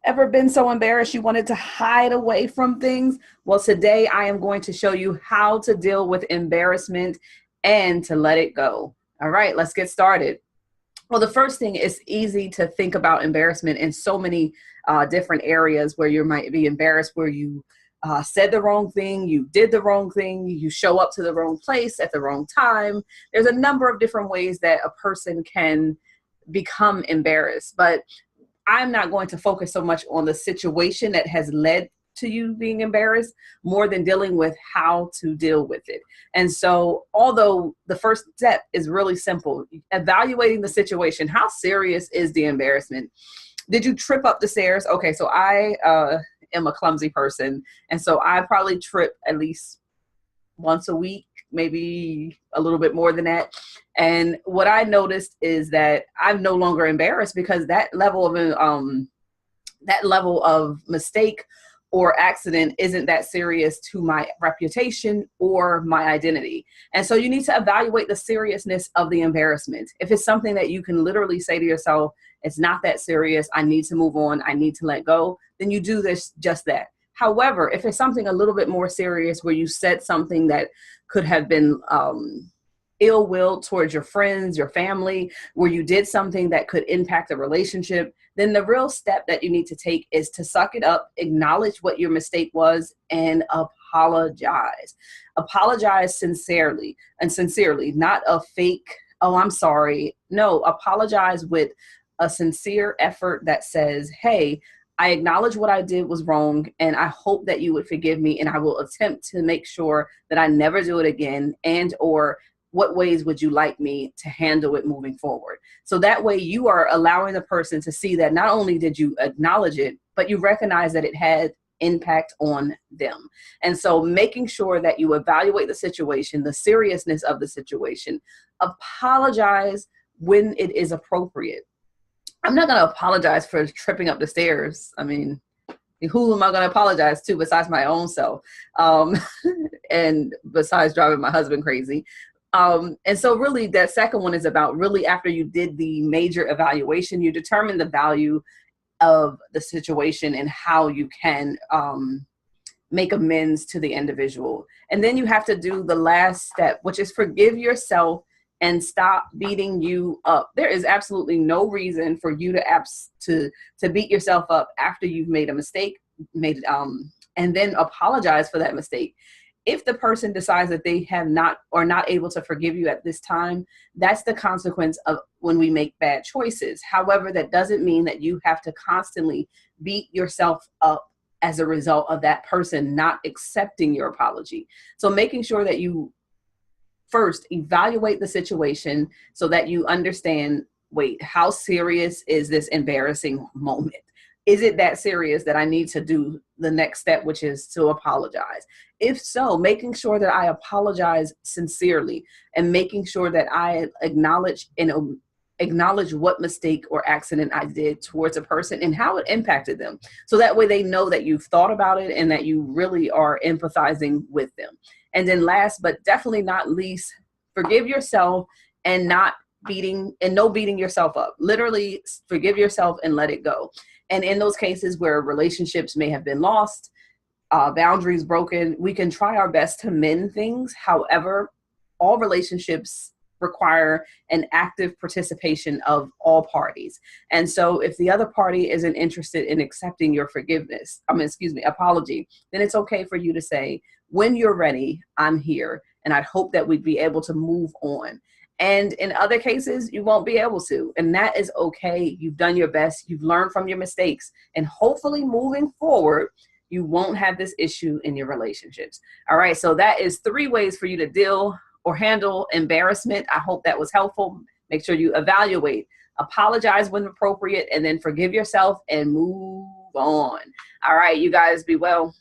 Ever been so embarrassed you wanted to hide away from things? Well, today I am going to show you how to deal with embarrassment and to let it go. All right, let's get started. Well, the first thing is easy to think about embarrassment in so many different areas where you might be embarrassed, where you said the wrong thing, you did the wrong thing, you show up to the wrong place at the wrong time. There's a number of different ways that a person can become embarrassed, but I'm not going to focus so much on the situation that has led to you being embarrassed more than dealing with how to deal with it. And so, although the first step is really simple, evaluating the situation, how serious is the embarrassment? Did you trip up the stairs? Okay, so I am a clumsy person. And so I probably trip at least once a week, maybe a little bit more than that. And what I noticed is that I'm no longer embarrassed because that level of mistake or accident isn't that serious to my reputation or my identity. And so you need to evaluate the seriousness of the embarrassment. If it's something that you can literally say to yourself, it's not that serious, I need to move on, I need to let go, then you do just that. However, if it's something a little bit more serious where you said something that could have been ill will towards your friends, your family, where you did something that could impact a relationship, then the real step that you need to take is to suck it up, acknowledge what your mistake was, and apologize. Apologize sincerely, not a fake, oh, I'm sorry. No, apologize with a sincere effort that says, hey, I acknowledge what I did was wrong, and I hope that you would forgive me, and I will attempt to make sure that I never do it again, and or what ways would you like me to handle it moving forward? So that way you are allowing the person to see that not only did you acknowledge it, but you recognize that it had impact on them. And so making sure that you evaluate the situation, the seriousness of the situation, apologize when it is appropriate. I'm not going to apologize for tripping up the stairs. I mean, who am I going to apologize to besides my own self? And besides driving my husband crazy. And so really that second one is about really after you did the major evaluation, you determine the value of the situation and how you can make amends to the individual. And then you have to do the last step, which is forgive yourself and stop beating you up. There is absolutely no reason for you to beat yourself up after you've made a mistake, and then apologize for that mistake. If the person decides that they have not or not able to forgive you at this time, that's the consequence of when we make bad choices. However, that doesn't mean that you have to constantly beat yourself up as a result of that person not accepting your apology. So making sure that you first evaluate the situation so that you understand, wait, how serious is this embarrassing moment? Is it that serious that I need to do the next step, which is to apologize? If so, making sure that I apologize sincerely and making sure that I acknowledge what mistake or accident I did towards a person and how it impacted them. So that way they know that you've thought about it and that you really are empathizing with them. And then last, but definitely not least, forgive yourself and no beating yourself up. Literally forgive yourself and let it go. And in those cases where relationships may have been lost, boundaries broken, we can try our best to mend things. However, all relationships require an active participation of all parties. And so if the other party isn't interested in accepting your apology, then it's okay for you to say, when you're ready, I'm here. And I hope that we'd be able to move on. And in other cases, you won't be able to. And that is okay. You've done your best. You've learned from your mistakes. And hopefully moving forward, you won't have this issue in your relationships. All right. So that is 3 ways for you to deal or handle embarrassment. I hope that was helpful. Make sure you evaluate, apologize when appropriate, and then forgive yourself and move on. All right. You guys be well.